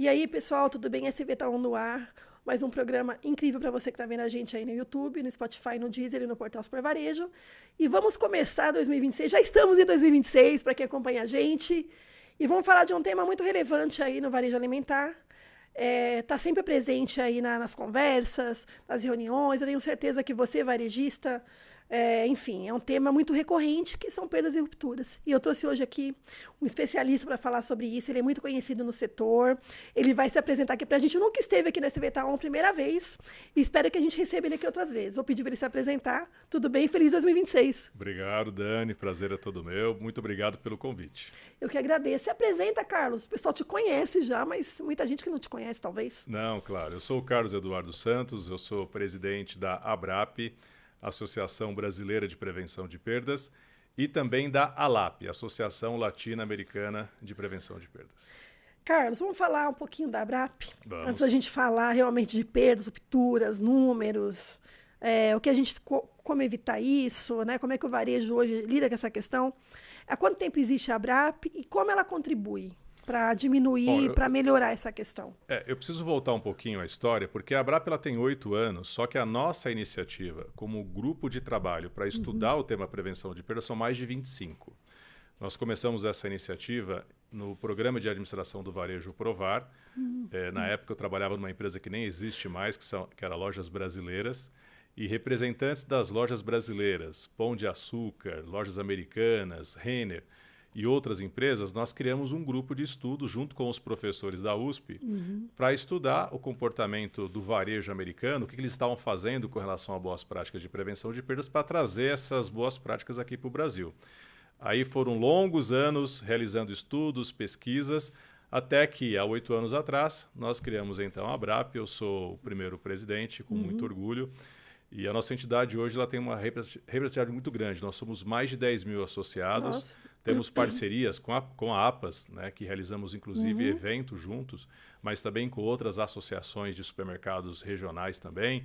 E aí, pessoal, tudo bem? SV tá no ar. Mais um programa incrível para você que está vendo a gente aí no YouTube, no Spotify, no Deezer e no Portal Super Varejo. E vamos começar 2026. Já estamos em 2026, para quem acompanha a gente. E vamos falar de um tema muito relevante aí no varejo alimentar. Tá sempre presente aí nas conversas, nas reuniões. Eu tenho certeza que você, varejista, enfim, é um tema muito recorrente, que são perdas e rupturas. E eu trouxe hoje aqui um especialista para falar sobre isso. Ele é muito conhecido no setor. Ele vai se apresentar aqui para a gente. Nunca esteve aqui na SV Town primeira vez. E espero que a gente receba ele aqui outras vezes. Vou pedir para ele se apresentar. Tudo bem? Feliz 2026. Obrigado, Dani. Prazer é todo meu. Muito obrigado pelo convite. Eu que agradeço. Se apresenta, Carlos. O pessoal te conhece já, mas muita gente que não te conhece, talvez. Não, claro. Eu sou o Carlos Eduardo Santos. Eu sou presidente da ABRAP, Associação Brasileira de Prevenção de Perdas, e também da ALAP, Associação Latino-Americana de Prevenção de Perdas. Carlos, vamos falar um pouquinho da ABRAP? Vamos. Antes da gente falar realmente de perdas, rupturas, números, o que a gente, como evitar isso, né? Como é que o varejo hoje lida com essa questão. Há quanto tempo existe a ABRAP e como ela contribui para diminuir, para melhorar essa questão? Eu preciso voltar um pouquinho à história, porque a ABRAP ela tem 8 anos, só que a nossa iniciativa como grupo de trabalho para estudar o tema prevenção de perdas são mais de 25. Nós começamos essa iniciativa no Programa de Administração do Varejo Provar. Na época eu trabalhava numa empresa que nem existe mais, que era Lojas Brasileiras, e representantes das lojas brasileiras, Pão de Açúcar, Lojas Americanas, Renner, e outras empresas, nós criamos um grupo de estudo junto com os professores da USP para estudar o comportamento do varejo americano, o que eles estavam fazendo com relação a boas práticas de prevenção de perdas para trazer essas boas práticas aqui para o Brasil. Aí foram longos anos realizando estudos, pesquisas, até que há 8 anos atrás nós criamos então a ABRAP. Eu sou o primeiro presidente, com muito orgulho. E a nossa entidade hoje ela tem uma representatividade muito grande. Nós somos mais de 10 mil associados. Nossa. Temos parcerias com a APAS, né, que realizamos inclusive eventos juntos, mas também com outras associações de supermercados regionais também,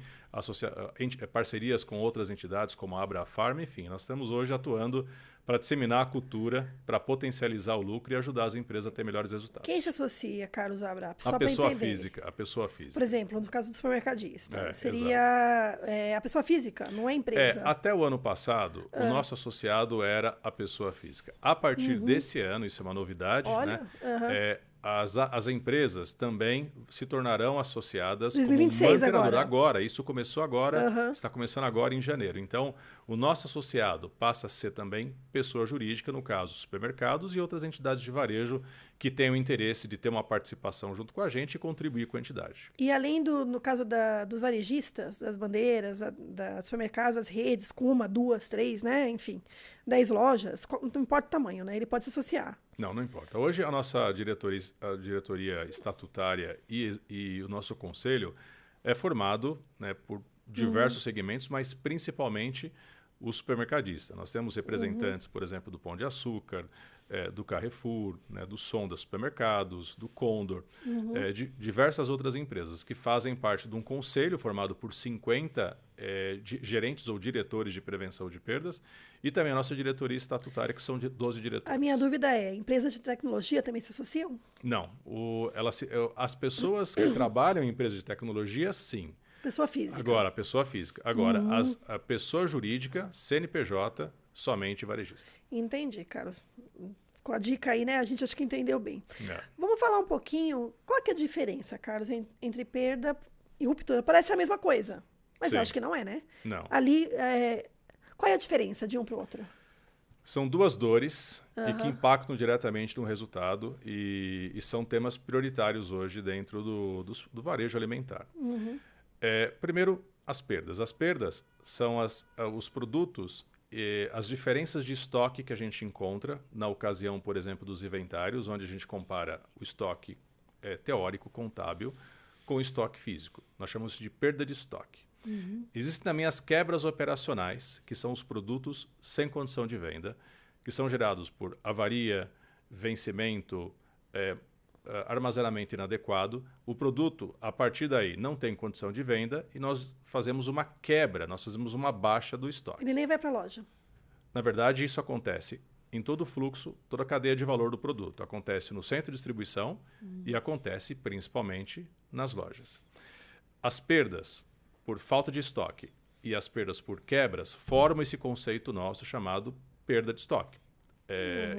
parcerias com outras entidades como a Abrafarm, enfim. Nós estamos hoje atuando para disseminar a cultura, para potencializar o lucro e ajudar as empresas a ter melhores resultados. Quem se associa, Carlos ABRAP? Só A pessoa entender. física, a pessoa física. Por exemplo, no caso do supermercadista, seria a pessoa física, não é a empresa. Até o ano passado, o nosso associado era a pessoa física. A partir desse ano, isso é uma novidade, Olha, né? As empresas também se tornarão associadas 2026 como mantenedor. agora. Isso começou agora, está começando agora em janeiro. Então, o nosso associado passa a ser também pessoa jurídica, no caso, supermercados e outras entidades de varejo que tenham interesse de ter uma participação junto com a gente e contribuir com a entidade. E além no caso dos varejistas, das bandeiras, das supermercados, das redes, com 1, 2, 3, né? Enfim, 10 lojas, não importa o tamanho, né? Ele pode se associar. Não importa. Hoje a nossa diretoria estatutária e o nosso conselho é formado, né, por diversos segmentos, mas principalmente o supermercadista. Nós temos representantes, por exemplo, do Pão de Açúcar, do Carrefour, né, do Sonda Supermercados, do Condor, de diversas outras empresas que fazem parte de um conselho formado por 50 gerentes ou diretores de prevenção de perdas e também a nossa diretoria estatutária, que são 12 diretores. A minha dúvida é, empresas de tecnologia também se associam? Não. As pessoas que trabalham em empresas de tecnologia, sim. Pessoa física. Agora, a pessoa física. Agora, a pessoa jurídica, CNPJ, somente varejista. Entendi, Carlos. Com a dica aí, né? A gente acho que entendeu bem. Vamos falar um pouquinho, qual que é a diferença, Carlos, entre perda e ruptura? Parece a mesma coisa, mas eu acho que não é, né? Não. Ali, qual é a diferença de um para o outro? São duas dores e que impactam diretamente no resultado e são temas prioritários hoje dentro do varejo alimentar. Primeiro, as perdas. As perdas são os produtos, as diferenças de estoque que a gente encontra na ocasião, por exemplo, dos inventários, onde a gente compara o estoque teórico, contábil, com o estoque físico. Nós chamamos de perda de estoque. Existem também as quebras operacionais, que são os produtos sem condição de venda, que são gerados por avaria, vencimento, armazenamento inadequado. O produto, a partir daí, não tem condição de venda e nós fazemos uma quebra, nós fazemos uma baixa do estoque. Ele nem vai para a loja. Na verdade, isso acontece em todo o fluxo, toda a cadeia de valor do produto. Acontece no centro de distribuição e acontece principalmente nas lojas. As perdas por falta de estoque e as perdas por quebras formam esse conceito nosso chamado perda de estoque.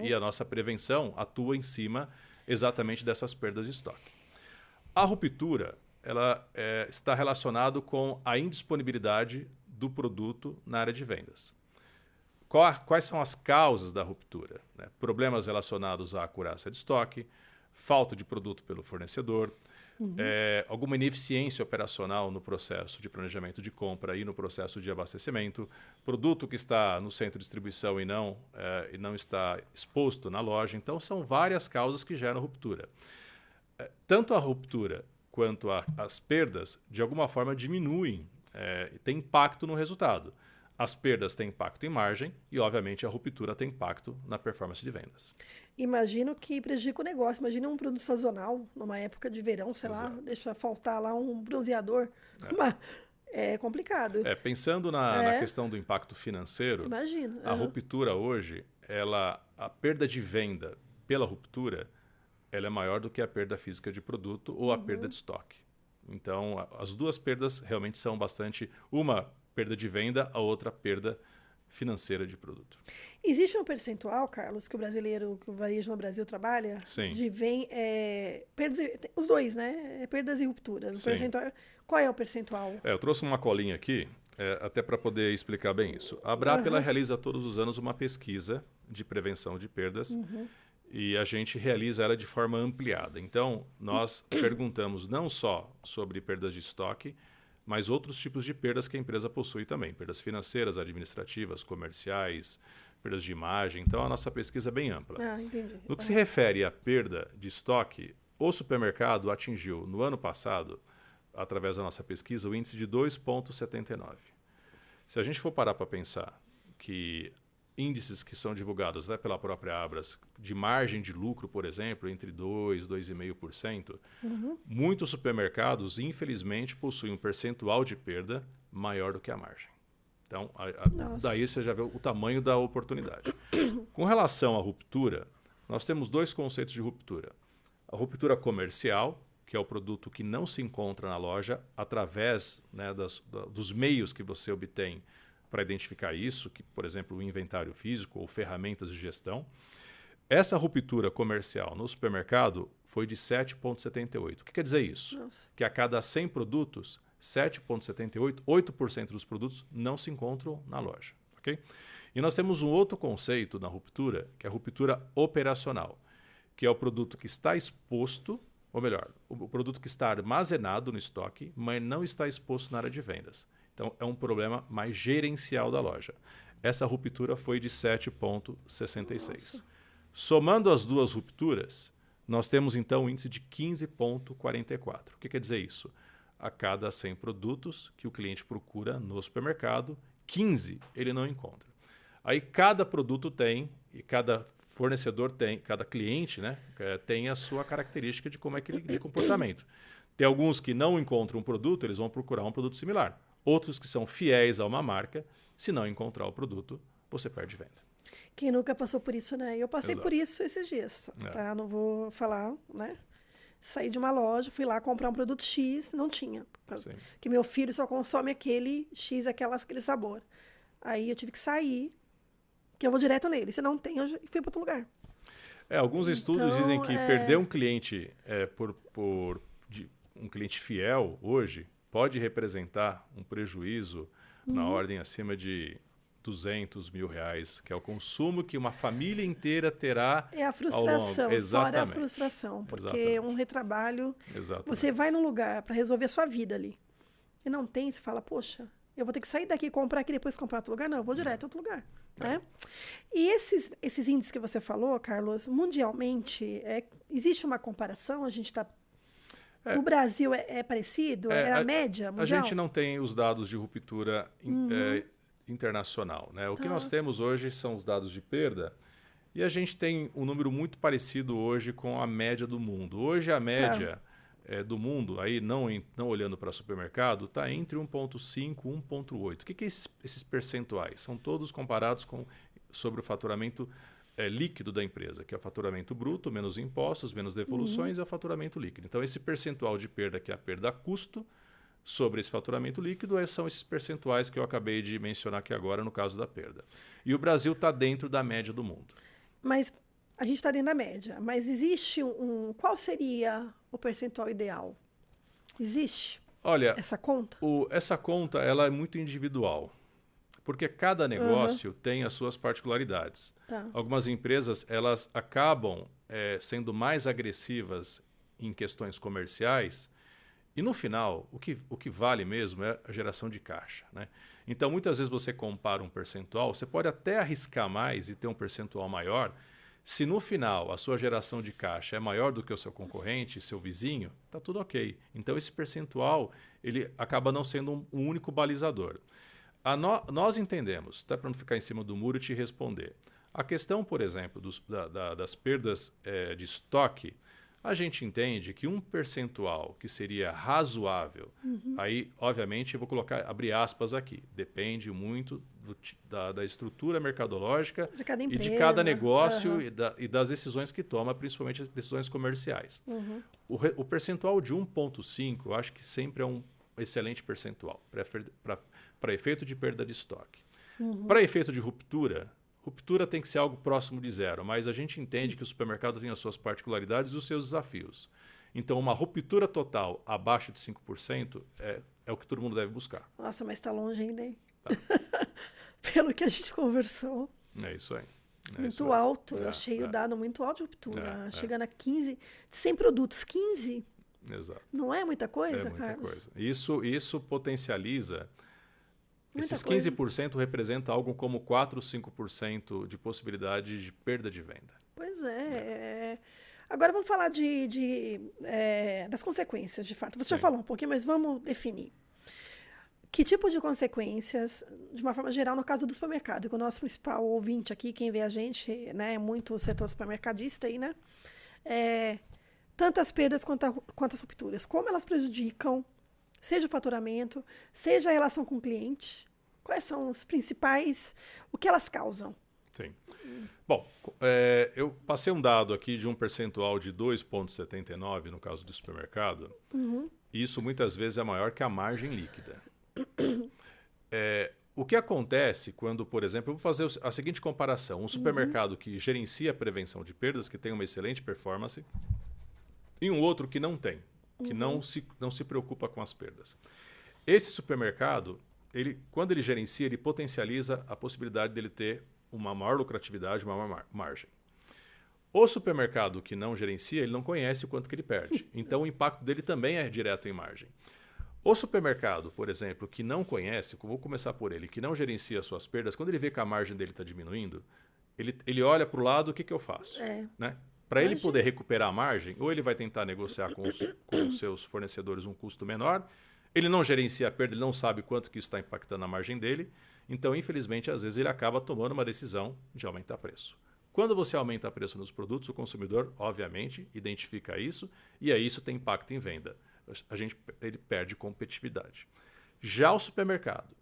E a nossa prevenção atua em cima exatamente dessas perdas de estoque. A ruptura ela está relacionada com a indisponibilidade do produto na área de vendas. Quais são as causas da ruptura? Né? Problemas relacionados à acurácia de estoque, falta de produto pelo fornecedor, alguma ineficiência operacional no processo de planejamento de compra e no processo de abastecimento, produto que está no centro de distribuição e não está exposto na loja. Então, são várias causas que geram ruptura. Tanto a ruptura quanto as perdas, de alguma forma, diminuem, tem impacto no resultado. As perdas têm impacto em margem e, obviamente, a ruptura tem impacto na performance de vendas. Imagino que prejudica o negócio. Imagina um produto sazonal, numa época de verão, sei lá, deixa faltar lá um bronzeador. É complicado. Pensando na questão do impacto financeiro, imagino. A ruptura hoje, a perda de venda pela ruptura, ela é maior do que a perda física de produto ou a perda de estoque. Então, as duas perdas realmente são bastante... Uma perda de venda, a outra perda financeira de produto. Existe um percentual, Carlos, que o varejo no Brasil trabalha? Sim. De perdas, os dois, né? Perdas e rupturas. Qual é o percentual? Eu trouxe uma colinha aqui, até para poder explicar bem isso. A Abrap ela realiza todos os anos uma pesquisa de prevenção de perdas e a gente realiza ela de forma ampliada. Então, nós perguntamos não só sobre perdas de estoque, mas outros tipos de perdas que a empresa possui também. Perdas financeiras, administrativas, comerciais, perdas de imagem. Então, a nossa pesquisa é bem ampla. Entendi. No que se refere à perda de estoque, o supermercado atingiu, no ano passado, através da nossa pesquisa, o índice de 2,79. Se a gente for parar para pensar que índices que são divulgados pela própria Abras, de margem de lucro, por exemplo, entre 2% e 2,5%, muitos supermercados, infelizmente, possuem um percentual de perda maior do que a margem. Então, daí você já vê o tamanho da oportunidade. Com relação à ruptura, nós temos dois conceitos de ruptura. A ruptura comercial, que é o produto que não se encontra na loja, através dos meios que você obtém para identificar isso, que, por exemplo, o inventário físico ou ferramentas de gestão. Essa ruptura comercial no supermercado foi de 7,78. O que quer dizer isso? Nossa. Que a cada 100 produtos, 7,78, 8% dos produtos não se encontram na loja. Okay? E nós temos um outro conceito na ruptura, que é a ruptura operacional, que é o produto que está exposto, ou melhor, o produto que está armazenado no estoque, mas não está exposto na área de vendas. Então, é um problema mais gerencial da loja. Essa ruptura foi de 7,66. Somando as duas rupturas, nós temos, então, um índice de 15,44. O que quer dizer isso? A cada 100 produtos que o cliente procura no supermercado, 15 ele não encontra. Aí, cada produto tem, e cada fornecedor tem, cada cliente tem a sua característica de como é que de comportamento. Tem alguns que não encontram um produto, eles vão procurar um produto similar. Outros que são fiéis a uma marca, se não encontrar o produto, você perde venda. Quem nunca passou por isso, né? Eu passei por isso esses dias, tá? Não vou falar, né? Saí de uma loja, fui lá comprar um produto X, não tinha. Porque meu filho só consome aquele X, aquele sabor. Aí eu tive que sair, que eu vou direto nele. Se não tem, eu fui para outro lugar. Alguns estudos dizem que perder um cliente um cliente fiel hoje pode representar um prejuízo na ordem acima de R$200 mil, que é o consumo que uma família inteira terá. É a frustração, fora a frustração, porque um retrabalho, você vai num lugar para resolver a sua vida ali, e não tem, você fala, poxa, eu vou ter que sair daqui e comprar aqui, depois comprar outro lugar? Não, eu vou direto a outro lugar. Né? E esses índices que você falou, Carlos, mundialmente, existe uma comparação? A gente está... No Brasil é parecido? É a média mundial? A gente não tem os dados de ruptura internacional. Né? O que nós temos hoje são os dados de perda e a gente tem um número muito parecido hoje com a média do mundo. Hoje a média do mundo, aí não olhando para supermercado, está entre 1,5 e 1,8. O que é esses percentuais? São todos comparados sobre o faturamento líquido da empresa, que é o faturamento bruto, menos impostos, menos devoluções, é o faturamento líquido. Então, esse percentual de perda, que é a perda a custo, sobre esse faturamento líquido, são esses percentuais que eu acabei de mencionar aqui agora no caso da perda. E o Brasil está dentro da média do mundo. Mas a gente está dentro da média. Mas existe qual seria o percentual ideal? Existe? Olha, essa conta? Essa conta ela é muito individual, porque cada negócio tem as suas particularidades. Tá. Algumas empresas elas acabam sendo mais agressivas em questões comerciais e no final o que vale mesmo é a geração de caixa, né? Então muitas vezes você compara um percentual, você pode até arriscar mais e ter um percentual maior. Se no final a sua geração de caixa é maior do que o seu concorrente, seu vizinho, está tudo ok. Então esse percentual ele acaba não sendo um único balizador. Nós entendemos, até para não ficar em cima do muro e te responder, a questão, por exemplo, das perdas de estoque, a gente entende que um percentual que seria razoável, aí, obviamente, eu vou abrir aspas aqui, depende muito da estrutura mercadológica de cada empresa, e de cada negócio e das decisões que toma, principalmente as decisões comerciais. O percentual de 1,5, eu acho que sempre é um excelente percentual para efeito de perda de estoque. Para efeito de ruptura tem que ser algo próximo de zero, mas a gente entende que o supermercado tem as suas particularidades e os seus desafios. Então, uma ruptura total abaixo de 5% é o que todo mundo deve buscar. Nossa, mas está longe ainda, hein? Tá. Pelo que a gente conversou. É isso aí. Muito alto. Eu achei o dado muito alto de ruptura. Chegando a 15, de 100 produtos, 15. Exato. Não é muita coisa, muita Carlos? Coisa. Isso potencializa. Muita Esses coisa. 15% representa algo como 4 ou 5% de possibilidade de perda de venda. Pois é. Agora vamos falar das consequências, de fato. Você já falou um pouquinho, mas vamos definir. Que tipo de consequências, de uma forma geral, no caso do supermercado, que o nosso principal ouvinte aqui, quem vê a gente, né, é muito o setor supermercadista aí, né? Tanto as perdas quanto as rupturas. Como elas prejudicam, seja o faturamento, seja a relação com o cliente? Quais são os principais, o que elas causam? Sim. Bom, eu passei um dado aqui de um percentual de 2,79% no caso do supermercado. E isso muitas vezes é maior que a margem líquida. O que acontece quando, por exemplo, eu vou fazer a seguinte comparação. Um supermercado que gerencia a prevenção de perdas, que tem uma excelente performance, e um outro que não tem, que não se preocupa com as perdas. Esse supermercado, quando ele gerencia, ele potencializa a possibilidade dele ter uma maior lucratividade, uma maior margem. O supermercado que não gerencia, ele não conhece o quanto que ele perde. Então, o impacto dele também é direto em margem. O supermercado, por exemplo, que não conhece, vou começar por ele, que não gerencia as suas perdas, quando ele vê que a margem dele está diminuindo, ele olha para o lado, o que eu faço? Né? Para ele poder recuperar a margem, ou ele vai tentar negociar com os seus fornecedores um custo menor, ele não gerencia a perda, ele não sabe quanto que isso está impactando a margem dele, então, infelizmente, às vezes ele acaba tomando uma decisão de aumentar preço. Quando você aumenta o preço nos produtos, o consumidor, obviamente, identifica isso, e aí isso tem impacto em venda. Ele perde competitividade. Já o supermercado,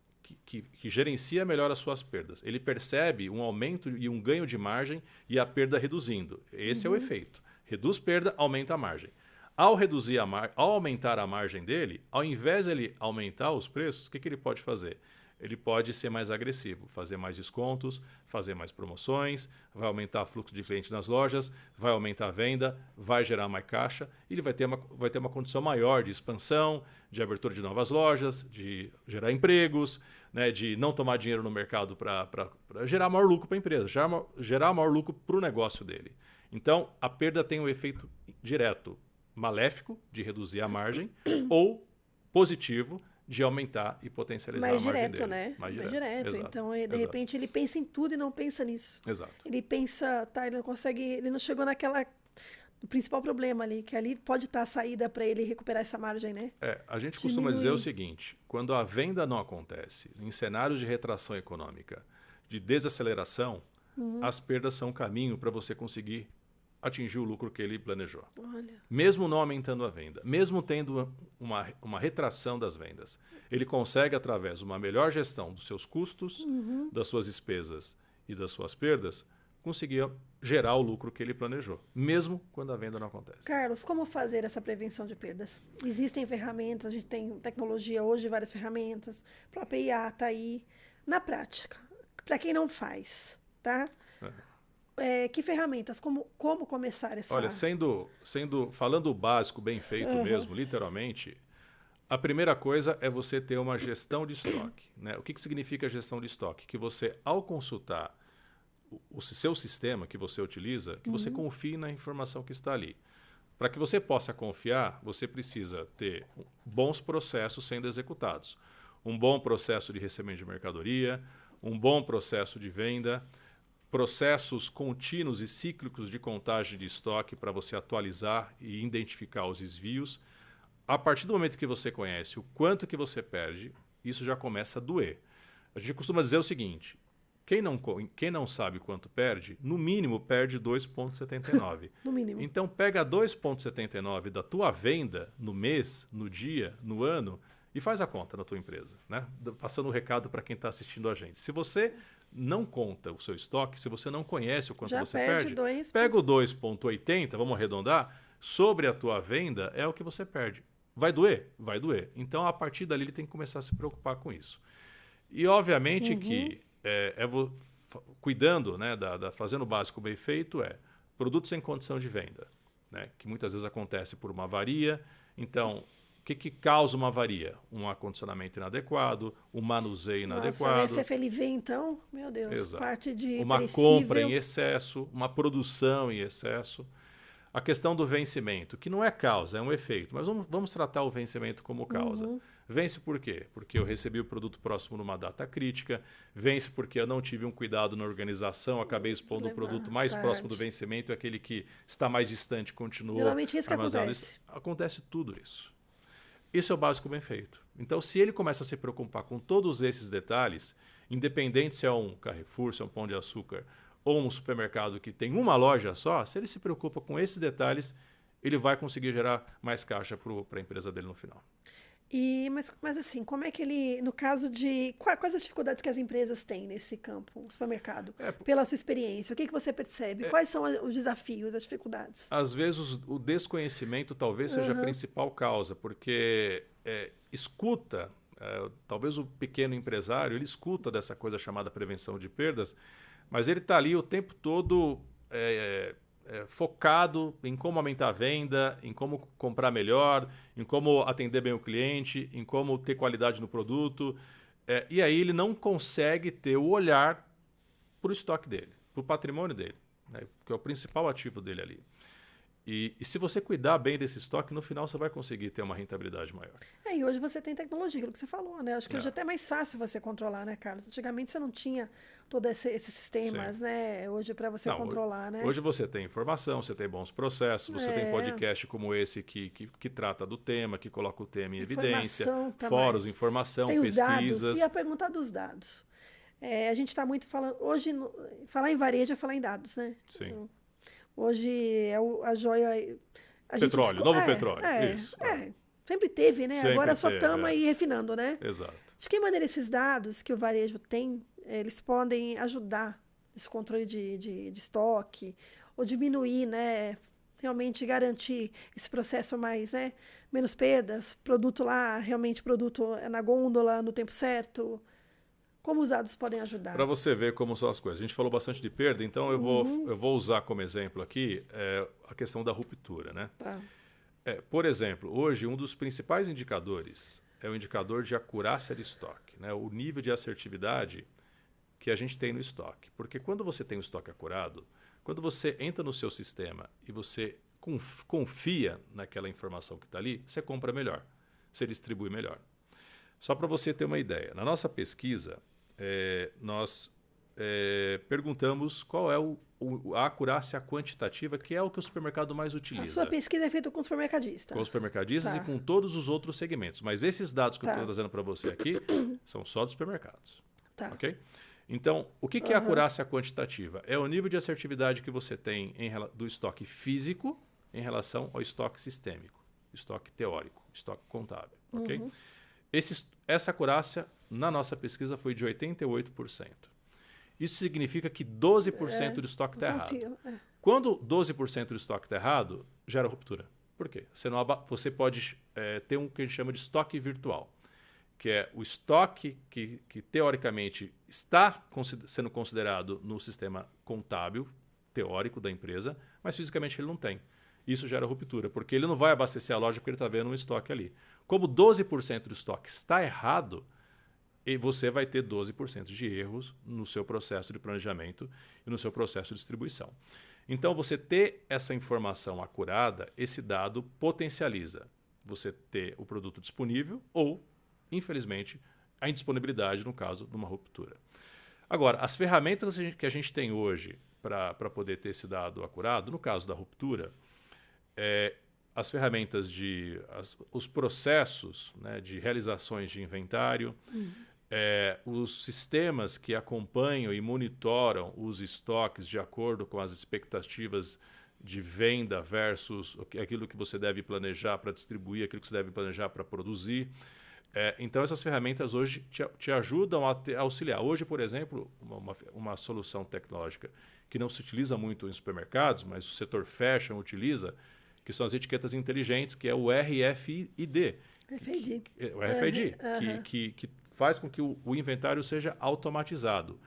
que gerencia melhor as suas perdas, ele percebe um aumento e um ganho de margem e a perda reduzindo. Esse é o efeito. Reduz perda, aumenta a margem. Ao aumentar a margem dele, ao invés de ele aumentar os preços, o que ele pode fazer? Ele pode ser mais agressivo, fazer mais descontos, fazer mais promoções, vai aumentar o fluxo de clientes nas lojas, vai aumentar a venda, vai gerar mais caixa, e ele vai ter uma condição maior de expansão, de abertura de novas lojas, de gerar empregos, né, de não tomar dinheiro no mercado para gerar maior lucro para a empresa, gerar maior lucro para o negócio dele. Então, a perda tem um efeito direto, maléfico, de reduzir a margem, ou positivo, de aumentar e potencializar a margem dele. Mais direto. Exato. Então, de repente, ele pensa em tudo e não pensa nisso. Exato. Ele pensa, ele não chegou no principal problema ali, que ali pode estar a saída para ele recuperar essa margem, né? A gente costuma dizer o seguinte, quando a venda não acontece, em cenários de retração econômica, de desaceleração, as perdas são um caminho para você conseguir atingir o lucro que ele planejou. Olha. Mesmo não aumentando a venda, mesmo tendo uma retração das vendas, ele consegue, através de uma melhor gestão dos seus custos, das suas despesas e das suas perdas, conseguir gerar o lucro que ele planejou, mesmo quando a venda não acontece. Carlos, como fazer essa prevenção de perdas? Existem ferramentas, a gente tem tecnologia hoje, várias ferramentas, a própria IA está aí. Na prática, para quem não faz, tá? Que ferramentas? Como começar essa... Olha, falando o básico bem feito mesmo, literalmente, a primeira coisa é você ter uma gestão de estoque. Né? O que significa gestão de estoque? Que você, ao consultar o seu sistema que você utiliza, que você confie na informação que está ali. Para que você possa confiar, você precisa ter bons processos sendo executados. Um bom processo de recebimento de mercadoria, um bom processo de venda, processos contínuos e cíclicos de contagem de estoque para você atualizar e identificar os desvios. A partir do momento que você conhece o quanto que você perde, isso já começa a doer. A gente costuma dizer o seguinte: quem não sabe quanto perde, no mínimo perde 2,79. No mínimo. Então pega 2,79 da tua venda no mês, no dia, no ano e faz a conta na tua empresa, né? Passando o recado para quem está assistindo a gente. Se você não conta o seu estoque, se você não conhece o quanto já você perde, pega o 2,80, vamos arredondar, sobre a tua venda é o que você perde. Vai doer? Vai doer. Então, a partir dali, ele tem que começar a se preocupar com isso. E, obviamente, que cuidando, né, fazendo o básico bem feito, produtos em condição de venda, né, que muitas vezes acontece por uma avaria. Então, o que causa uma avaria? Um acondicionamento inadequado, um manuseio inadequado. Nossa, o FFLV, então, meu Deus, Exato. Parte de uma perecível. Compra em excesso, uma produção em excesso. A questão do vencimento, que não é causa, é um efeito. Mas vamos tratar o vencimento como causa. Vence por quê? Porque eu recebi o produto próximo numa data crítica. Vence porque eu não tive um cuidado na organização, acabei expondo o produto mais próximo do vencimento, aquele que está mais distante continua. Geralmente isso que acontece. Acontece tudo isso. Isso é o básico bem feito. Então, se ele começa a se preocupar com todos esses detalhes, independente se é um Carrefour, se é um Pão de Açúcar, ou um supermercado que tem uma loja só, se ele se preocupa com esses detalhes, ele vai conseguir gerar mais caixa para a empresa dele no final. Mas assim, como é que ele, no caso de... Quais as dificuldades que as empresas têm nesse campo, no supermercado? Pela sua experiência, o que você percebe? Quais são os desafios, as dificuldades? Às vezes o desconhecimento talvez seja a principal causa, porque escuta, talvez o pequeno empresário, ele escuta dessa coisa chamada prevenção de perdas, mas ele está ali o tempo todo focado em como aumentar a venda, em como comprar melhor, em como atender bem o cliente, em como ter qualidade no produto. E aí ele não consegue ter o olhar para o estoque dele, para o patrimônio dele, né, que é o principal ativo dele ali. E se você cuidar bem desse estoque, no final você vai conseguir ter uma rentabilidade maior. E hoje você tem tecnologia, aquilo que você falou, né? Acho que hoje é até mais fácil você controlar, né, Carlos? Antigamente você não tinha todos esses sistemas, né? Hoje para você controlar, né? Hoje você tem informação, você tem bons processos, você tem podcast como esse que trata do tema, que coloca o tema em evidência, fóruns, informação, tem pesquisas. Dados, e a pergunta dos dados. A gente está muito falando... Hoje, falar em varejo é falar em dados, né? Sim. Hoje é a joia... Petróleo, novo petróleo. Isso. Sempre teve, né? Sempre Agora só estamos aí refinando, né? Exato. De que maneira esses dados que o varejo tem, eles podem ajudar esse controle de estoque ou diminuir, né? Realmente garantir esse processo mais, né? Menos perdas, produto lá, realmente produto na gôndola, no tempo certo. Como os dados podem ajudar? Para você ver como são as coisas. A gente falou bastante de perda, então eu vou usar como exemplo aqui a questão da ruptura, né? Tá. Por exemplo, hoje um dos principais indicadores é o indicador de acurácia de estoque, né? O nível de assertividade que a gente tem no estoque. Porque quando você tem o estoque acurado, quando você entra no seu sistema e você confia naquela informação que está ali, você compra melhor, você distribui melhor. Só para você ter uma ideia, na nossa pesquisa, nós perguntamos qual é a acurácia quantitativa, que é o que o supermercado mais utiliza. A sua pesquisa é feita com o supermercadista. Com os supermercadistas e com todos os outros segmentos. Mas esses dados que eu estou trazendo para você aqui são só dos supermercados. Tá. Ok? Então, o que é a acurácia quantitativa? É o nível de assertividade que você tem do estoque físico em relação ao estoque sistêmico, estoque teórico, estoque contábil. Ok? Essa acurácia, na nossa pesquisa, foi de 88%. isso significa que 12% do estoque está errado. Quando 12% do estoque está errado, gera ruptura. Por quê? Você pode ter um que a gente chama de estoque virtual, que é o estoque que teoricamente está sendo considerado no sistema contábil, teórico da empresa, mas fisicamente ele não tem. Isso gera ruptura, porque ele não vai abastecer a loja porque ele está vendo um estoque ali. Como 12% do estoque está errado, você vai ter 12% de erros no seu processo de planejamento e no seu processo de distribuição. Então, você ter essa informação acurada, esse dado potencializa você ter o produto disponível ou, infelizmente, a indisponibilidade no caso de uma ruptura. Agora, as ferramentas que a gente tem hoje para poder ter esse dado acurado, no caso da ruptura, as ferramentas os processos, né, de realizações de inventário, os sistemas que acompanham e monitoram os estoques de acordo com as expectativas de venda versus aquilo que você deve planejar para distribuir, aquilo que você deve planejar para produzir. Então, essas ferramentas hoje te ajudam a auxiliar. Hoje, por exemplo, uma solução tecnológica que não se utiliza muito em supermercados, mas o setor fashion utiliza, que são as etiquetas inteligentes, que é o RFID. RFID. O RFID, que faz com que o inventário seja automatizado.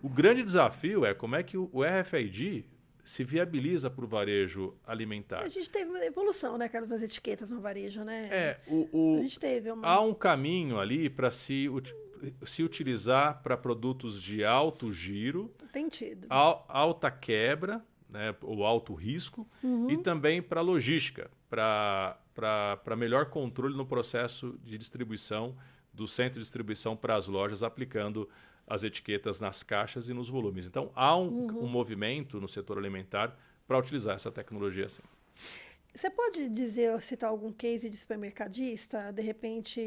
O grande desafio é como é que o RFID se viabiliza para o varejo alimentar. A gente teve uma evolução, né, Carlos, das etiquetas no varejo, né? A gente teve há um caminho ali para se utilizar para produtos de alto giro, tem tido, alta quebra, né, ou alto risco, e também para logística, para melhor controle no processo de distribuição do centro de distribuição para as lojas, aplicando as etiquetas nas caixas e nos volumes. Então, há um movimento no setor alimentar para utilizar essa tecnologia assim. Você pode citar algum case de supermercadista, de repente,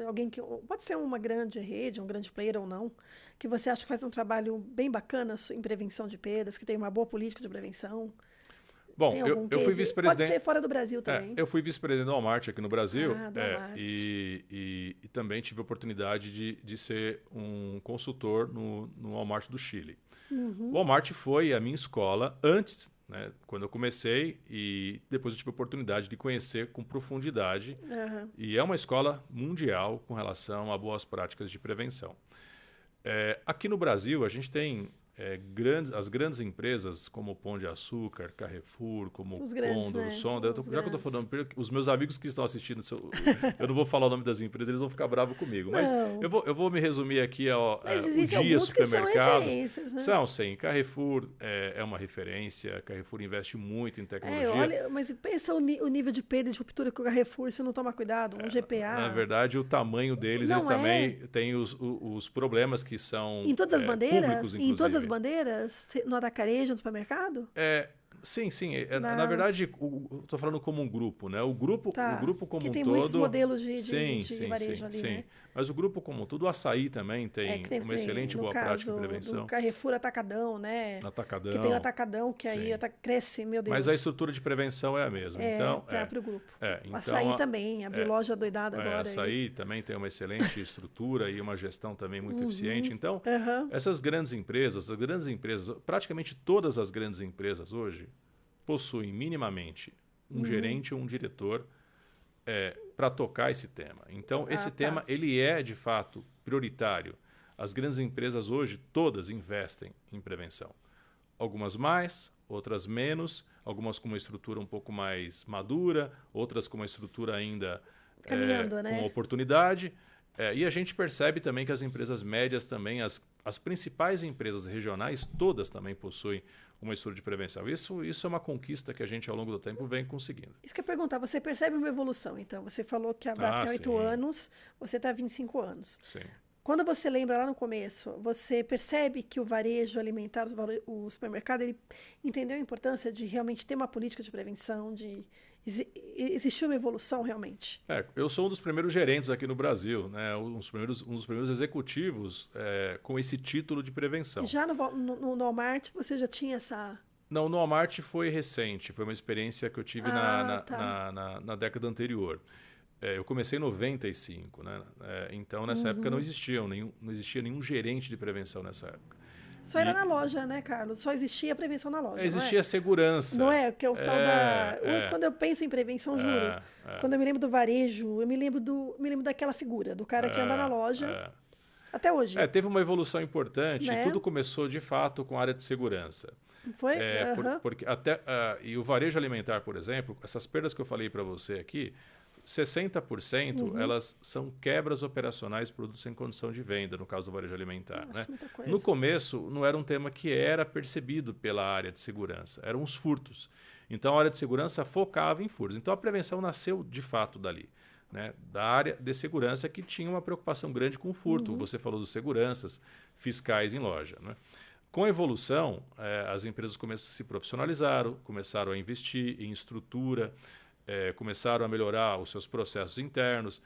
alguém que pode ser uma grande rede, um grande player ou não, que você acha que faz um trabalho bem bacana em prevenção de perdas, que tem uma boa política de prevenção? Bom, eu fui vice-presidente. Pode ser fora do Brasil também. Eu fui vice-presidente do Walmart aqui no Brasil. Do Walmart. E também tive a oportunidade de ser um consultor no Walmart do Chile. O Walmart foi a minha escola antes, né, quando eu comecei, e depois eu tive a oportunidade de conhecer com profundidade. E é uma escola mundial com relação a boas práticas de prevenção. Aqui no Brasil, a gente tem as grandes empresas como o Pão de Açúcar, Carrefour, como o Condor, o Sonda. Já que eu estou falando, os meus amigos que estão assistindo, eu não vou falar o nome das empresas, eles vão ficar bravos comigo. Mas eu vou me resumir aqui ao Dia Supermercados. São, sim. Carrefour é uma referência. Carrefour investe muito em tecnologia. Mas pensa o nível de perda de ruptura que o Carrefour, se não tomar cuidado, um GPA. Na verdade, o tamanho deles, eles também têm os problemas que são em todas as bandeiras, públicos, inclusive. Em todas as bandeiras? No atacarejo, no supermercado? Sim. Na verdade, estou falando como um grupo, né? O grupo como que um tem todo. Muitos modelos de varejo ali, sim. Né? Mas o grupo como um todo, o Açaí também tem uma excelente boa prática de prevenção. O Carrefour Atacadão, né? Atacadão. Que tem o Atacadão, que aí cresce, meu Deus. Mas a estrutura de prevenção é a mesma. Para o grupo. Então, o Açaí também, abrir loja doidada agora. O Açaí também tem uma excelente estrutura e uma gestão também muito eficiente. Então, essas grandes empresas, praticamente todas as grandes empresas hoje, possuem minimamente um gerente ou um diretor para tocar esse tema. Então, esse tema ele é, de fato, prioritário. As grandes empresas hoje, todas investem em prevenção. Algumas mais, outras menos, algumas com uma estrutura um pouco mais madura, outras com uma estrutura ainda caminhando, com oportunidade. E a gente percebe também que as empresas médias também, as principais empresas regionais, todas também possuem uma estrutura de prevenção. Isso é uma conquista que a gente, ao longo do tempo, vem conseguindo. Isso que eu ia perguntar, você percebe uma evolução, então? Você falou que a Brap tem 8 anos, você está há 25 anos. Sim. Quando você lembra lá no começo, você percebe que o varejo alimentar, o supermercado, ele entendeu a importância de realmente ter uma política de prevenção, de existir uma evolução realmente? Eu sou um dos primeiros gerentes aqui no Brasil, né? um dos primeiros executivos com esse título de prevenção. Já no Walmart você já tinha essa... Não, no Walmart foi recente, foi uma experiência que eu tive na década anterior. Eu comecei em 95, né? Então nessa época não existia nenhum gerente de prevenção nessa época. Só era na loja, né, Carlos? Só existia prevenção na loja. Existia segurança. Não é? Que é o tal da. Quando eu penso em prevenção, juro. Quando eu me lembro do varejo, eu me lembro daquela figura, do cara que anda na loja. Até hoje. Teve uma evolução importante, né? E tudo começou de fato com a área de segurança. Foi? Porque e o varejo alimentar, por exemplo, essas perdas que eu falei para você aqui, 60% elas são quebras operacionais de produtos em condição de venda, no caso do varejo alimentar. Nossa, né? muita coisa. No começo, não era um tema que era percebido pela área de segurança, eram os furtos. Então, a área de segurança focava em furtos. Então, a prevenção nasceu de fato dali. Né, da área de segurança que tinha uma preocupação grande com o furto. Você falou dos seguranças fiscais em loja. Né? Com a evolução, as empresas se profissionalizaram, começaram a investir em estrutura, começaram a melhorar os seus processos internos,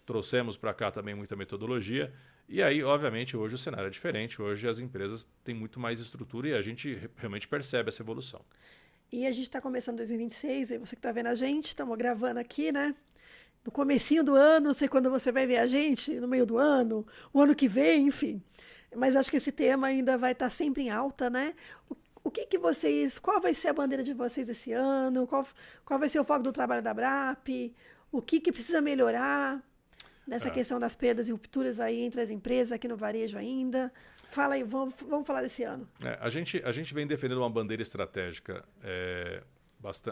trouxemos para cá também muita metodologia. E aí, obviamente, hoje o cenário é diferente. Hoje as empresas têm muito mais estrutura e a gente realmente percebe essa evolução. E a gente está começando 2026, e você que está vendo a gente, estamos gravando aqui, né? No comecinho do ano, não sei quando você vai ver a gente, no meio do ano, o ano que vem, enfim. Mas acho que esse tema ainda vai estar sempre em alta, né? Qual vai ser a bandeira de vocês esse ano? Qual vai ser o foco do trabalho da ABRAP? O que precisa melhorar nessa questão das perdas e rupturas aí entre as empresas aqui no varejo ainda? Fala aí, vamos falar desse ano. A gente vem defendendo uma bandeira estratégica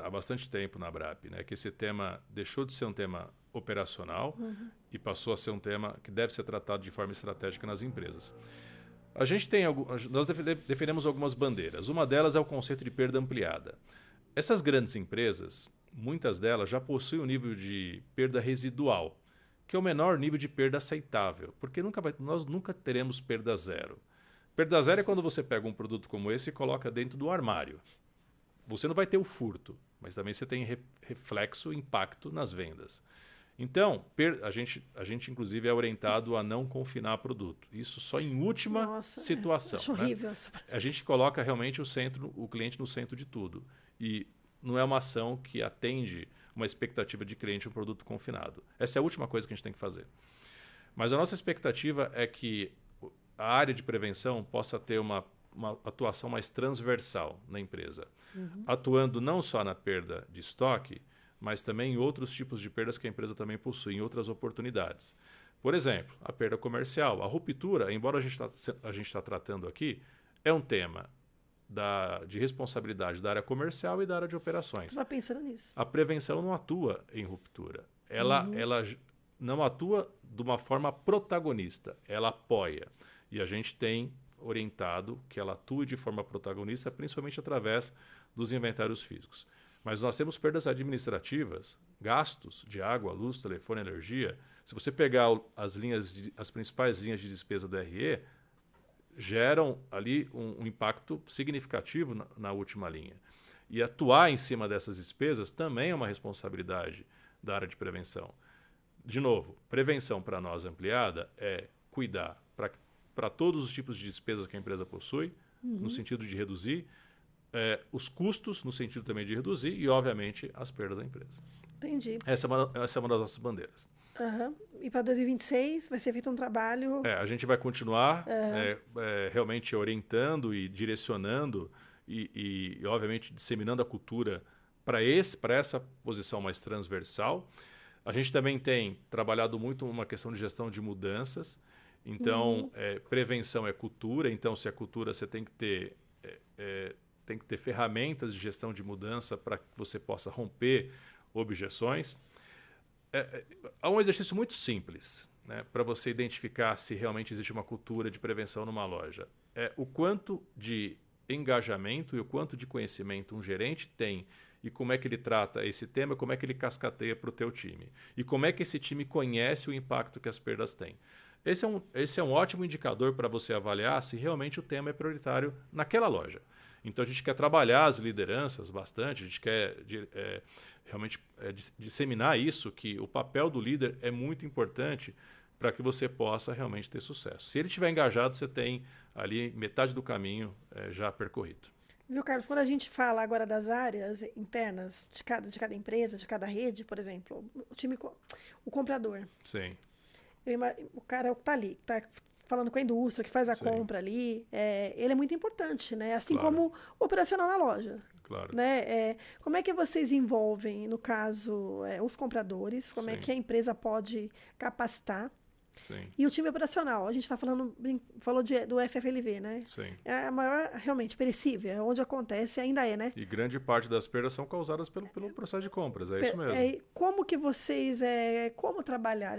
há bastante tempo na ABRAP, né? Que esse tema deixou de ser um tema operacional e passou a ser um tema que deve ser tratado de forma estratégica nas empresas. Nós defendemos algumas bandeiras. Uma delas é o conceito de perda ampliada. Essas grandes empresas, muitas delas já possuem um nível de perda residual, que é o menor nível de perda aceitável, porque nós nunca teremos perda zero. Perda zero é quando você pega um produto como esse e coloca dentro do armário. Você não vai ter o furto, mas também você tem reflexo, impacto nas vendas. Então, a gente inclusive é orientado a não confinar produto. Isso só em última situação. Acho horrível. Né? A gente coloca realmente o cliente no centro de tudo. E não é uma ação que atende uma expectativa de cliente um produto confinado. Essa é a última coisa que a gente tem que fazer. Mas a nossa expectativa é que a área de prevenção possa ter uma atuação mais transversal na empresa. Atuando não só na perda de estoque, mas também em outros tipos de perdas que a empresa também possui, em outras oportunidades. Por exemplo, a perda comercial. A ruptura, embora a gente está tratando aqui, é um tema de responsabilidade da área comercial e da área de operações. Você vai pensando nisso. A prevenção não atua em ruptura. Ela não atua de uma forma protagonista, ela apoia. E a gente tem orientado que ela atue de forma protagonista, principalmente através dos inventários físicos. Mas nós temos perdas administrativas, gastos de água, luz, telefone, energia. Se você pegar as principais linhas de despesa do RE, geram ali um impacto significativo na última linha. E atuar em cima dessas despesas também é uma responsabilidade da área de prevenção. De novo, prevenção para nós ampliada é cuidar para todos os tipos de despesas que a empresa possui, no sentido de reduzir, os custos, no sentido também de reduzir, e, obviamente, as perdas da empresa. Entendi. Essa é uma das nossas bandeiras. E para 2026 vai ser feito um trabalho... A gente vai continuar realmente orientando e direcionando e, obviamente, disseminando a cultura para essa posição mais transversal. A gente também tem trabalhado muito uma questão de gestão de mudanças. Então, prevenção é cultura. Então, se é cultura, você tem que ter ferramentas de gestão de mudança para que você possa romper objeções. Há um exercício muito simples, né, para você identificar se realmente existe uma cultura de prevenção numa loja. O quanto de engajamento e o quanto de conhecimento um gerente tem e como é que ele trata esse tema, como é que ele cascateia para o teu time. E como é que esse time conhece o impacto que as perdas têm. Esse é um ótimo indicador para você avaliar se realmente o tema é prioritário naquela loja. Então, a gente quer trabalhar as lideranças bastante, a gente quer realmente disseminar isso, que o papel do líder é muito importante para que você possa realmente ter sucesso. Se ele estiver engajado, você tem ali metade do caminho já percorrido. Viu, Carlos? Quando a gente fala agora das áreas internas de cada empresa, de cada rede, por exemplo, o comprador. Sim. O cara está ali, está falando com a indústria, que faz a Sim. compra ali, ele é muito importante, né? Assim Claro. como o operacional na loja. Claro. Né? Como é que vocês envolvem, no caso, os compradores? Como é Sim. que a empresa pode capacitar? Sim. E o time operacional? A gente está falou do FFLV, né? Sim. É a maior, realmente, perecível, é onde acontece, ainda é, né? E grande parte das perdas são causadas pelo processo de compras, é isso mesmo. Como que vocês, como trabalhar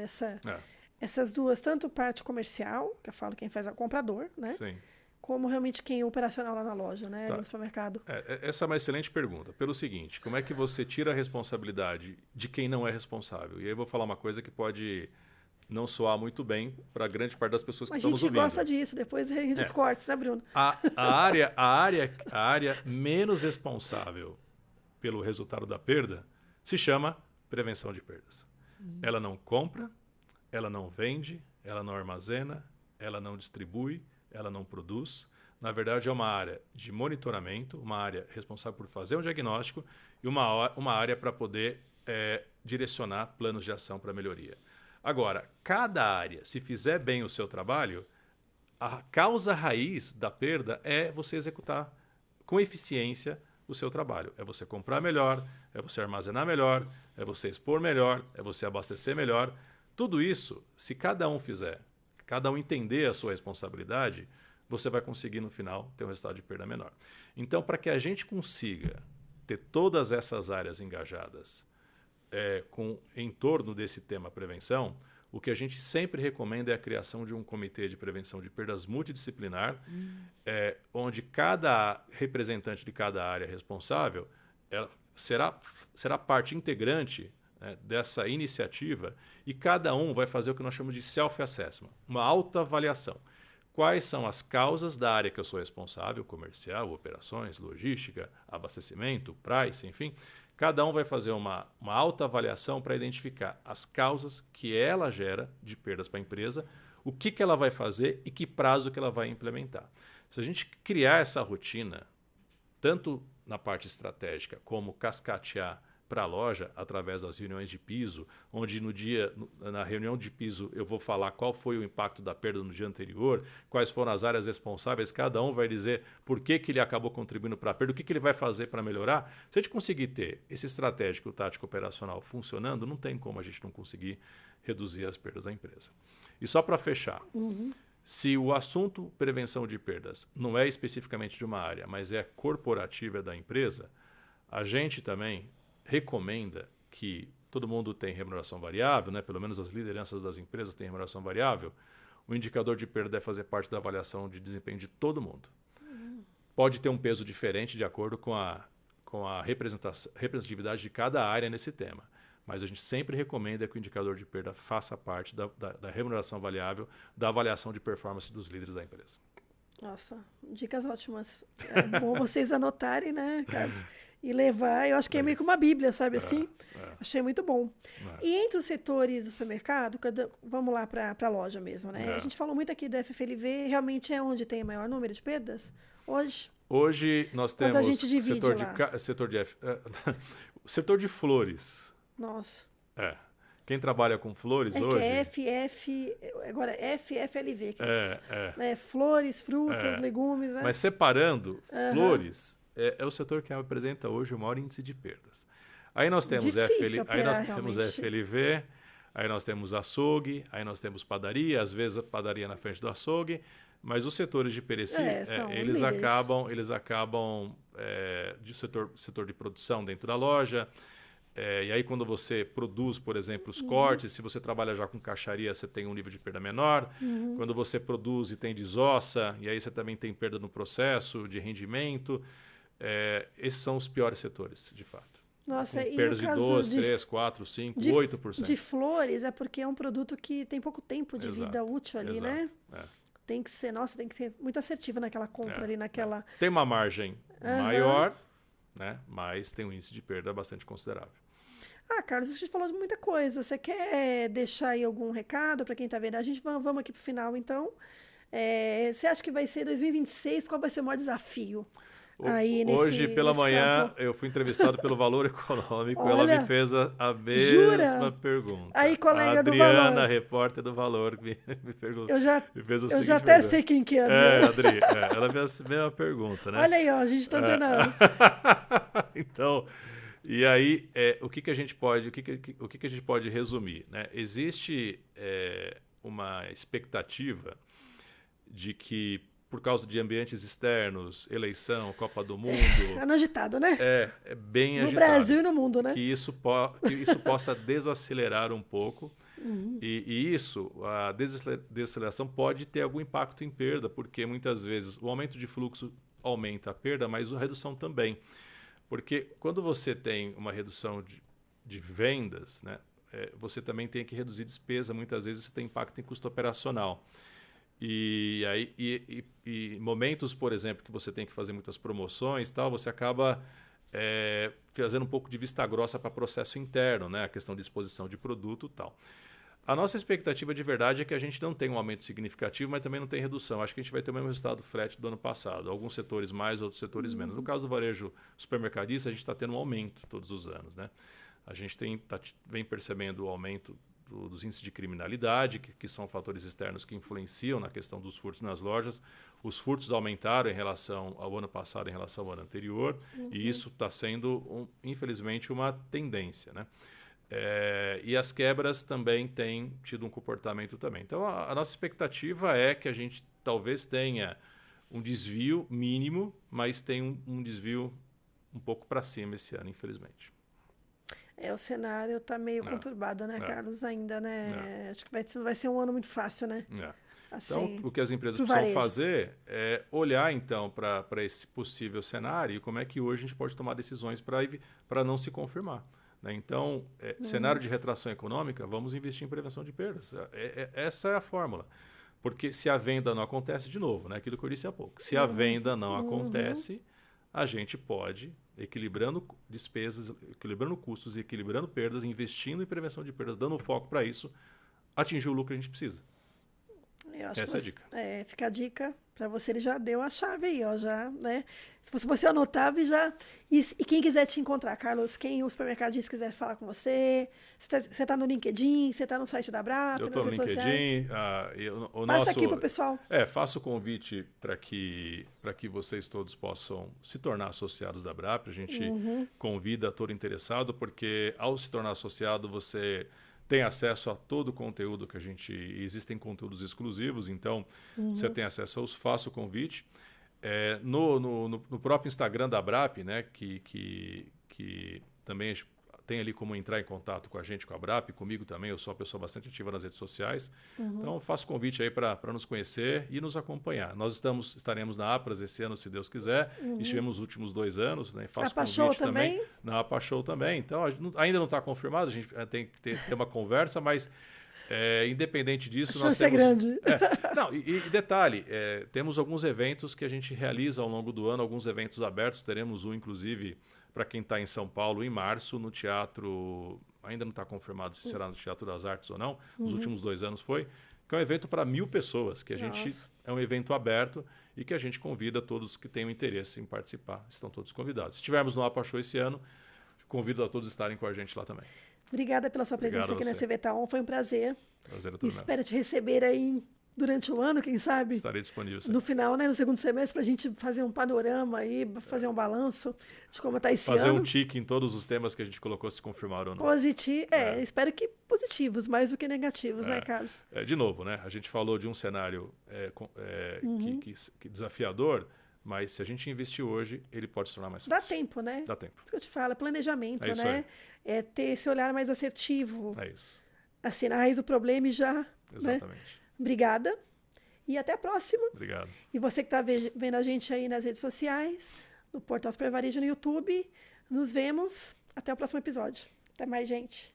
essas duas, tanto parte comercial, que eu falo quem faz o comprador, né? Sim. Como realmente quem é operacional lá na loja, né? Tá. Ali no supermercado. Essa é uma excelente pergunta. Pelo seguinte, como é que você tira a responsabilidade de quem não é responsável? E aí eu vou falar uma coisa que pode não soar muito bem para grande parte das pessoas que estão nos ouvindo. A gente gosta disso, depois rende os cortes, né, Bruno? A área menos responsável pelo resultado da perda se chama prevenção de perdas. Ela não compra, ela não vende, ela não armazena, ela não distribui, ela não produz. Na verdade, é uma área de monitoramento, uma área responsável por fazer um diagnóstico e uma área para poder direcionar planos de ação para melhoria. Agora, cada área, se fizer bem o seu trabalho, a causa raiz da perda é você executar com eficiência o seu trabalho. É você comprar melhor, é você armazenar melhor, é você expor melhor, é você abastecer melhor. Tudo isso, se cada um fizer, cada um entender a sua responsabilidade, você vai conseguir no final ter um resultado de perda menor. Então, para que a gente consiga ter todas essas áreas engajadas em torno desse tema prevenção, o que a gente sempre recomenda é a criação de um comitê de prevenção de perdas multidisciplinar, onde cada representante de cada área responsável será parte integrante dessa iniciativa e cada um vai fazer o que nós chamamos de self-assessment, uma autoavaliação. Quais são as causas da área que eu sou responsável, comercial, operações, logística, abastecimento, price, enfim. Cada um vai fazer uma autoavaliação para identificar as causas que ela gera de perdas para a empresa, o que ela vai fazer e que prazo que ela vai implementar. Se a gente criar essa rotina, tanto na parte estratégica como cascatear para a loja através das reuniões de piso, onde na reunião de piso eu vou falar qual foi o impacto da perda no dia anterior, quais foram as áreas responsáveis, cada um vai dizer por que ele acabou contribuindo para a perda, o que ele vai fazer para melhorar. Se a gente conseguir ter esse estratégico, tático operacional funcionando, não tem como a gente não conseguir reduzir as perdas da empresa. E só para fechar, se o assunto prevenção de perdas não é especificamente de uma área, mas é corporativa da empresa, a gente também recomenda que todo mundo tem remuneração variável, né? Pelo menos as lideranças das empresas têm remuneração variável. O indicador de perda deve fazer parte da avaliação de desempenho de todo mundo. Pode ter um peso diferente de acordo com a representatividade de cada área nesse tema. Mas a gente sempre recomenda que o indicador de perda faça parte da remuneração variável, da avaliação de performance dos líderes da empresa. Nossa, dicas ótimas. É bom vocês anotarem, né, Carlos? E levar, eu acho que é meio que uma bíblia, sabe assim? Achei muito bom. E entre os setores do supermercado, vamos lá para a loja mesmo, né? A gente falou muito aqui da FFLV, realmente é onde tem o maior número de perdas? Hoje nós temos a gente divide setor de flores. Nossa. Quem trabalha com flores hoje... Agora é FFLV. Flores, frutas, legumes. Né? Mas separando, flores é o setor que apresenta hoje o maior índice de perdas. Aí nós temos temos FLV, aí nós temos açougue, aí nós temos padaria, às vezes a padaria na frente do açougue, mas os setores de perecíveis, eles acabam de setor de produção dentro da loja. E aí quando você produz, por exemplo, os cortes, se você trabalha já com caixaria, você tem um nível de perda menor. Quando você produz e tem desossa, e aí você também tem perda no processo de rendimento. Esses são os piores setores, de fato. Nossa, com perdas de 2, 3, 4, 5, 8%. De flores é porque é um produto que tem pouco tempo de vida útil ali, né? Tem que ser, tem que ser muito assertiva naquela compra ali, naquela... Tem uma margem maior, né? Mas tem um índice de perda bastante considerável. Carlos, a gente falou de muita coisa. Você quer deixar aí algum recado para quem está vendo? A gente vamos aqui para o final, então. Você acha que vai ser 2026? Qual vai ser o maior desafio aí Hoje pela nesse manhã campo. eu fui entrevistado pelo Valor Econômico, ela Olha, me fez a jura? mesma pergunta. Aí, A colega do Adriana, Valor, repórter do Valor, me perguntou, eu já, me fez a eu já seguinte até pergunta. sei quem que é, É, Adriana. Adri, ela fez a mesma pergunta, né? Olha aí, ó, a gente tá antenado. Então, e aí, o que que a gente pode, o que que a gente pode resumir, né? Existe uma expectativa de que por causa de ambientes externos, eleição, Copa do Mundo, Ano agitado, né? é bem No agitado, Brasil e no mundo, né? que isso possa desacelerar um pouco. E isso, a desaceleração pode ter algum impacto em perda, porque muitas vezes o aumento de fluxo aumenta a perda, mas a redução também. Porque quando você tem uma redução de vendas, né, você também tem que reduzir despesa, muitas vezes isso tem impacto em custo operacional. E momentos, por exemplo, que você tem que fazer muitas promoções, tal, você acaba fazendo um pouco de vista grossa para processo interno, né, a questão de exposição de produto, tal. A nossa expectativa de verdade é que a gente não tenha um aumento significativo, mas também não tem redução. Acho que a gente vai ter o mesmo resultado do frete do ano passado. Alguns setores mais, outros setores menos. No caso do varejo supermercadista, a gente está tendo um aumento todos os anos, né? A gente vem percebendo o aumento dos índices de criminalidade, que são fatores externos que influenciam na questão dos furtos nas lojas. Os furtos aumentaram em relação ao ano passado, em relação ao ano anterior, e isso está sendo, infelizmente, uma tendência, né? E as quebras também têm tido um comportamento também. Então, a nossa expectativa é que a gente talvez tenha um desvio mínimo, mas tem um desvio um pouco para cima esse ano, infelizmente. O cenário tá meio conturbado, né, Carlos, ainda, né? Acho que vai ser um ano muito fácil, né? Então, Assim, o que as empresas pro precisam varejo. fazer é olhar, então, para esse possível cenário e como é que hoje a gente pode tomar decisões para não se confirmar. Então, cenário de retração econômica, vamos investir em prevenção de perdas. Essa é a fórmula. Porque se a venda não acontece, de novo, né, aquilo que eu disse há pouco, se a venda não acontece, a gente pode, equilibrando despesas, equilibrando custos e equilibrando perdas, investindo em prevenção de perdas, dando foco para isso, atingir o lucro que a gente precisa. Eu acho Essa é a que dica. fica a dica para você, ele já deu a chave aí, ó, já, né? Se você anotava e já... E quem quiser te encontrar, Carlos, quem o supermercadista quiser falar com você, você tá no LinkedIn, você tá no site da Brap, Eu estou nas no redes sociais. LinkedIn. Passa aqui pro pessoal. Faço o convite para que vocês todos possam se tornar associados da Brap. A gente convida todo interessado, porque ao se tornar associado, você tem acesso a todo o conteúdo que a gente... Existem conteúdos exclusivos, então você tem acesso aos... Faço o convite. No próprio Instagram da Brap, né, que também tem ali como entrar em contato com a gente, com a Brap, comigo também, eu sou uma pessoa bastante ativa nas redes sociais. Então, faço convite aí para nos conhecer e nos acompanhar. Nós estaremos na APRAS esse ano, se Deus quiser, e estivemos os últimos 2 anos, né? Faço convite também. Na APA Show também. Então, ainda não está confirmado, a gente tem que ter uma conversa, mas... independente disso, nós temos... grande. E detalhe, temos alguns eventos que a gente realiza ao longo do ano, alguns eventos abertos, teremos um, inclusive, para quem está em São Paulo, em março, no teatro, ainda não está confirmado se será no Teatro das Artes ou não, nos últimos 2 anos foi, que é um evento para 1.000 pessoas, que a gente é um evento aberto e que a gente convida todos que tenham interesse em participar, estão todos convidados. Se estivermos no APA Show esse ano, convido a todos a estarem com a gente lá também. Obrigada pela sua presença aqui na CV Taon, foi um prazer. Prazer é todo meu. Espero te receber aí durante o ano, quem sabe? Estarei disponível. No final, né, no segundo semestre, para a gente fazer um panorama aí, fazer um balanço de como está esse ano. Fazer um tique em todos os temas que a gente colocou, se confirmaram ou não. Espero que positivos, mais do que negativos, né, Carlos? De novo, né? A gente falou de um cenário que desafiador, mas se a gente investir hoje, ele pode se tornar mais fácil. Dá tempo, né? Dá tempo. Isso que eu te falo, é planejamento, isso né? É ter esse olhar mais assertivo. É isso. Assim, na raiz do problema e já... Exatamente. Né? Obrigada. E até a próxima. Obrigado. E você que está vendo a gente aí nas redes sociais, no Portal Super Varejo no YouTube, nos vemos. Até o próximo episódio. Até mais, gente.